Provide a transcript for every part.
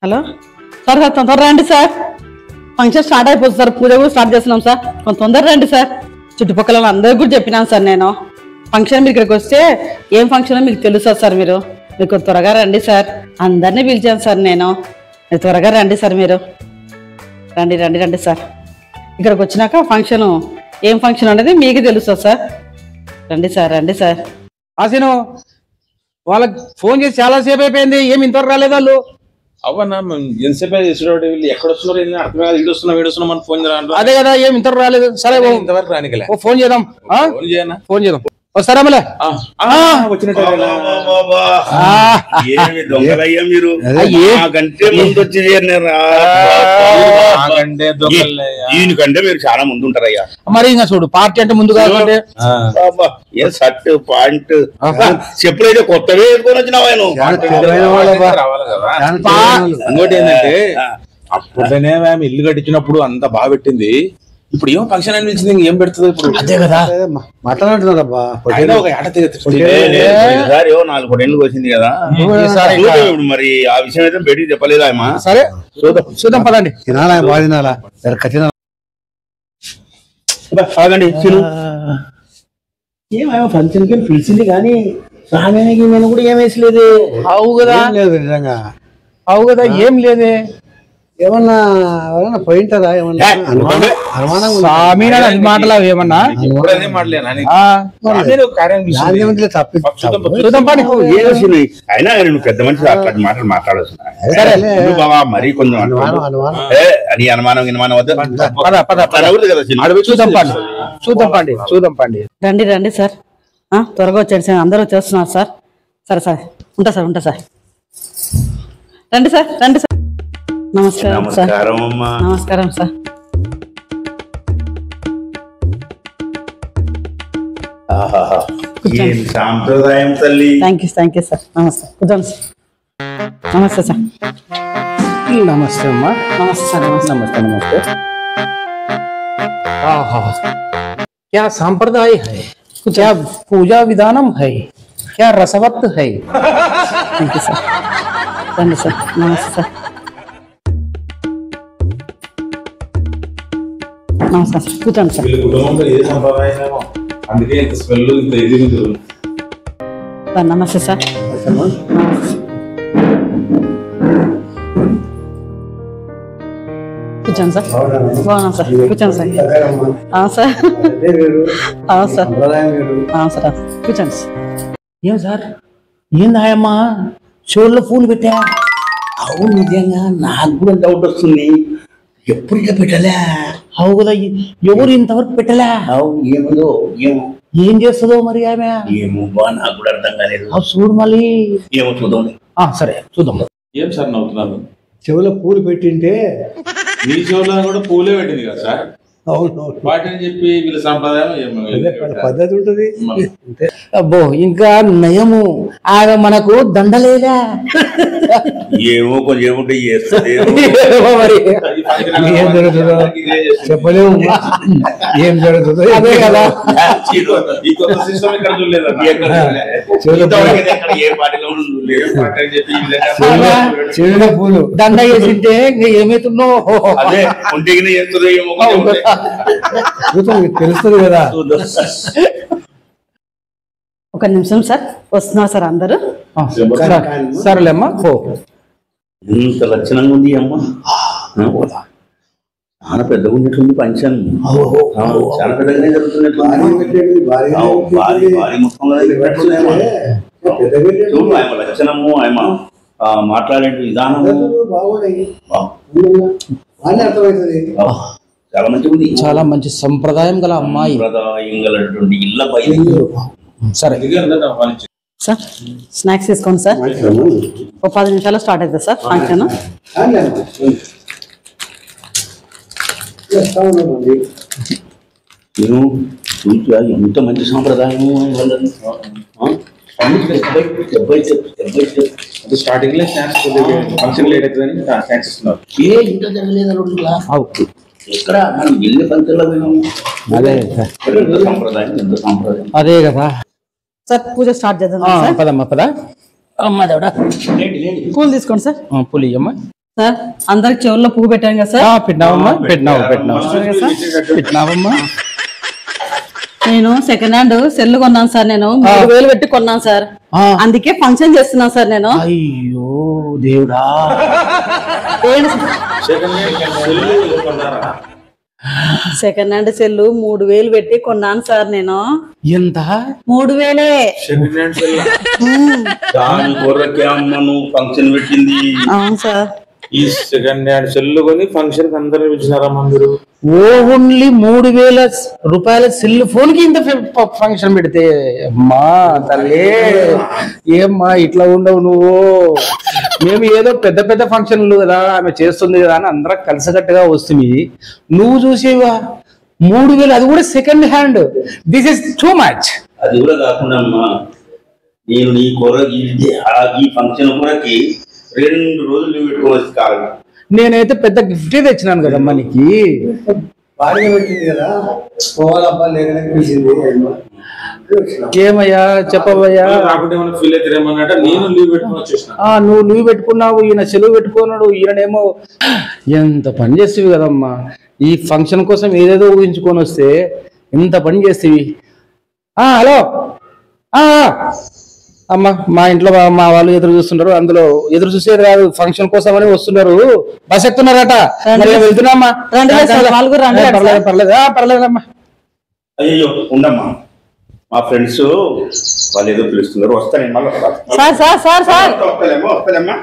Hello sir sir తొందర రండి sir. Function start అయిపోతుంది సార్. పూజ కూడా స్టార్ట్ చేస్తున్నాం సార్. కొంచెం తొందర రండి సార్. చుట్టుపక్కల అందరికీ కూడా చెప్పినాను సార్ నేను. ఫంక్షన్ మీరు ఇక్కడికి వస్తే ఏం ఫంక్షన్ మీకు తెలుస్తుంది సార్. మీరు త్వరగా రండి సార్. అందరినీ పిలిచాను సార్ నేను. మీరు త్వరగా రండి సార్. మీరు రండి రండి రండి సార్. ఇక్కడికి వచ్చినాక ఫంక్షన్ ఏం ఫంక్షన్ అనేది మీకు తెలుస్తుంది సార్. రండి సార్ రండి సార్. ఆశను వాళ్ళకి ఫోన్ చేసి చాలా సేపు అయిపోయింది, ఏమి ఇంతవరకు రాలేదు వాళ్ళు. అవన్నా ఎంతసేపు వీళ్ళు ఎక్కడ వస్తున్నారు అర్థం కాదు. ఇటు వస్తున్నా వీడు వస్తున్నా మన ఫోన్ అదే కదా, ఏమి ఇంతవరకు రాలేదు. సరే ఇంతవరకు రానికలే ఫోన్ చేద్దాం. ఫోన్ చేయనా? ఫోన్ చేద్దాం. వస్తారామలే వచ్చినట్టు దొంగలయ్యా మీరు గంటే ముందు వచ్చి దీనికంటే మీరు చాలా ముందు ఉంటారయ్యా. మరి ఇంకా చూడు, పార్టీ అంటే ముందు కాదంటే ఏ షర్ట్ పాయింట్ చెప్పులైతే కొత్తవే వేసుకొని వచ్చినావా? రావాలి కదా. ఇంకోటి ఏంటంటే అప్పుడునే మేము ఇల్లు కట్టించినప్పుడు అంత బాగా పెట్టింది. ఇప్పుడు ఏమో ఫంక్షన్ అని పిలిచింది, ఏం పెడుతుంది ఇప్పుడు? అదే కదా మాట్లాడుతున్నారబ్బా. ఒక ఏట నాలుగు పొడేళ్ళకి వచ్చింది కదా. ఇప్పుడు మరి ఆ విషయం అయితే బయటికి చెప్పలేదు ఆయమా. సరే చూద్దాం పదండి. తినాలా బాగా తినాలా కాదండి. ఏమేమో ఫంక్షన్ కి పిలిచింది కానీ రాగానికి నేను కూడా ఏం వేసలేదు. అవు కదా, నిజంగా అవు కదా, ఏం లేదే. ఏమన్నా ఎవరన్నా పోయింటారా? ఏమన్నా అనుమానం మాటలు ఏమన్నా అయినా నువ్వు పెద్ద మనిషి అట్లాంటి మాటలు మాట్లాడవచ్చు బాబా. మరీ కొంచెం అని అనుమానం చూద్దాం పండి. రండి రండి సార్. త్వరగా వచ్చాడు సార్. అందరూ వచ్చేస్తున్నారు సార్. సరే సార్, ఉంటా సార్. రండి సార్ రండి సార్. నమస్కారం సార్. నమస్కారం సార్. సాంప్రదాయం తల్లి. Thank you sir. నమస్తే. కూర్చోండి సార్. నమస్తే సార్. నమస్తే అమ్మా. నమస్తే సార్. नमस्ते। क्या संप्रदाय है, क्या पूजा विधानम है, क्या रसवत्त है? Thank you sir. రండి సార్. నమస్తే సార్. నమస్కారం సార్. కూర్చోండి సార్. వీళ్ళ కుటుంబంలో ఏ సంప్రదాయమో అందుకే ఇంత స్మెల్ ఇంత ఇది ఉంటుంది. నమస్తే సార్. కూర్చోండి సార్. బాగున్నాం సార్. కూర్చోండి సార్. సార్ సార్ కూర్చోండి సార్. ఏం సార్, ఏందాయమ్మా షోల్లో పూలు పెట్టా? అవును, నిజంగా నాకు కూడా డౌట్ వస్తుంది. ఎప్పుడు ఇక పెట్టలే. అవు కదా, ఎవరు ఇంతవరకు పెట్టలే. అవును, ఏమో ఏం చేస్తుందో మరి ఆమె. ఏమో బా, నాకు కూడా అర్థం కాలేదు. చూడు మళ్ళీ. ఏమో చూద్దాం. సరే చూద్దాం. ఏం సార్ నవ్వుతున్నాను? చెవులో పూలు పెట్టింటే మీ చెవులో కూడా పూలే పెట్టింది కదా సార్. అవును, వాటిని చెప్పి వీళ్ళ సంప్రదాయం పద్ధతి ఉంటుంది. అబ్బో, ఇంకా నయము ఆమె మనకు దండలేదా? ఏమో కొంచెం ఏముంటే మరి ఏం జరుగుతుందో చెప్పలేము. ఏం జరుగుతుందో అదే కదా. ఈ కొత్త సిస్టమ్ ఇక్కడ చిన్న పూలు దండ వేసింటే ఇంకా ఏమైతుందో. అదే ఒంటికి చేస్తుందో ఏమో తెలుస్తుంది కదా. ఒక నిమిషం సార్, వస్తున్నారు సార్ అందరూ. సరేలేమ్మా. ఇంత లక్షణంగా ఉంది అమ్మ. చాలా పెద్దగా ఉన్నట్లుంది ఫంక్షన్. చాలా పెద్దగానే జరుగుతున్నట్లుంది. చూడు ఆయన లక్షణము, ఆయన మాట్లాడే విధానము చాలా మంచిగా ఉంది. చాలా మంచి సంప్రదాయం గల అమ్మాయి. సంప్రదాయం గలటువంటి ఇళ్ళ పైన. సరే సార్, స్నాక్స్ తీసుకోండి సార్. ఒక 10 నిమిషాల్లో స్టార్ట్ అవుతుంది సార్ ఫంక్షన్. నేను చూసా ఎంత మంచి సాంప్రదాయము. స్టార్టింగ్ లో ఫంక్షన్ లేట్ అవుతుందని థ్యాంక్స్ ఇస్తున్నారు. ఏ ఇంత జరగలేదు ఎక్కడ మనం ఎన్ని ఫంక్షన్లో పోయినాము. అదే సాంప్రదాయం, ఎంత సాంప్రదాయం. అదే కదా సార్. పూజ స్టార్ట్ చేద్దాం సార్. పదమ్మా పద. అమ్మా దేవుడా, పూలు తీసుకోండి సార్. పూలు ఇయ్యమ్మా. సార్ అందరికి చెవుల్లో పువ్వు పెట్టాను కదా సార్. పెట్టినావమ్మా పెట్టినావమ్మా. నేను సెకండ్ హ్యాండ్ సెల్ కొన్నాను సార్. నేను 3000 పెట్టి కొన్నాను సార్. అందుకే ఫంక్షన్ చేస్తున్నాను సార్ నేను. అయ్యో దేవుడా. సెకండ్ హ్యాండ్ సెల్ 3000 పెట్టి కొన్నాను సార్ నేను. ఎంత? 3000. దాని కొరకే అమ్మ నువ్వు ఫంక్షన్ పెట్టింది. అవును సార్. ఈ సెకండ్ హ్యాండ్ సెల్ కొని ఫంక్షన్ అందరిని పిలిచినారమ్మా మీరు? ఓన్లీ 3000 రూపాయల సెల్ ఫోన్ కి ఇంత ఫంక్షన్ పెడితే అమ్మా తల్లి ఏమ్మా ఇట్లా ఉండవు నువ్వు. మేము ఏదో పెద్ద పెద్ద ఫంక్షన్లు కదా ఆమె చేస్తుంది కదా అని అందరం కలిసికట్టుగా వస్తుంది. నువ్వు చూసేవా 3000, అది కూడా second hand. This is too much. అది కూడా కాకుండా అమ్మా నేను నీ కొరకి ఈ ఫంక్షన్ కొరకి 2 రోజులు లీవ్ పెట్టుకోవచ్చు కాదు. నేనైతే పెద్ద గిఫ్ట్ తెచ్చినాను కదమ్మా నీకు. బాగా పెట్టింది కదా పోవాలబ్బా లేదని పిలిచింది. ఏమయ్యా చెప్పవయ్యా. ఫీల్ అవుతారేమన్నట నేను లీవ్ పెట్టుకుని వచ్చేసిన. నువ్వు లీవ్ పెట్టుకున్నావు, ఈయన సెలవు పెట్టుకున్నాడు, ఈయనేమో ఎంత పని చేస్తేవి కదమ్మా. ఈ ఫంక్షన్ కోసం ఏదేదో ఊహించుకొని వస్తే ఎంత పని చేస్తేవి. హలో అమ్మా మా ఇంట్లో మా వాళ్ళు ఎదురు చూస్తున్నారు. అందులో ఎదురు చూసేది కాదు ఫంక్షన్ కోసం అని వస్తున్నారు. బస్ ఎక్కుతున్నారట. వెళ్తున్నామ్మా. పర్లేదమ్మా. అయ్యో ఉండమ్మా మా ఫ్రెండ్స్ వాళ్ళు ఏదో పిలుస్తున్నారు వస్తాను మళ్ళీ. వస్తాలేమ్మా.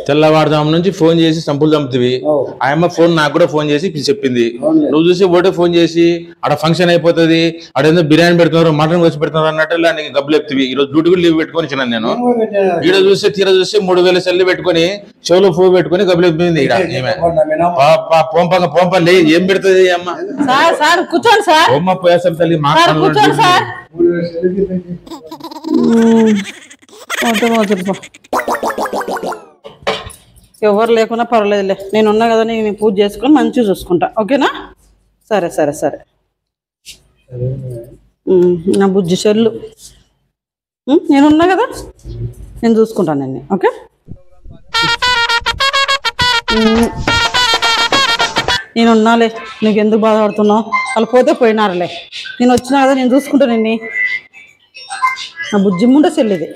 తెల్లవారుజాము నుంచి ఫోన్ చేసి సంపులు చంపుతీవి. ఆయమ్మ ఫోన్ నాకు కూడా ఫోన్ చేసి చెప్పింది. నువ్వు చూసి ఒకటే ఫోన్ చేసి ఆడ ఫంక్షన్ అయిపోతుంది, ఆడేదో బిర్యానీ పెడుతున్నారు, మటన్ వచ్చి పెడుతున్నారు అన్నట్టు నీకు గబ్బులు ఎత్తివి. ఈరోజు డ్యూటీ కూడా లీవ్ పెట్టుకొని ఇచ్చినాను నేను. ఈడ చూస్తే తీర చూస్తే 3000 సెల్లు పెట్టుకొని చెవులో పువ్వు పెట్టుకొని గబ్బులు ఎత్తింది. పోంపలే ఏం పెడుతుంది అమ్మ. కూర్చోండి సార్. బొమ్మ పోయేసాం తల్లి మా ఎవరు లేకున్నా పర్వాలేదులే, నేను ఉన్నా కదా. నేను పూజ చేసుకొని మంచిగా చూసుకుంటా. ఓకేనా? సరే సరే సరే. నా బుజ్జి చెల్లు నేనున్నా కదా, నేను చూసుకుంటాను నిన్ను. ఓకే నేనున్నాలే, నీకు ఎందుకు బాధపడుతున్నావు? వాళ్ళు పోతే పోయినారులే, నేను వచ్చినా కదా, నేను చూసుకుంటా నిన్ను. నా బుజ్జి ముండ చెల్లిది.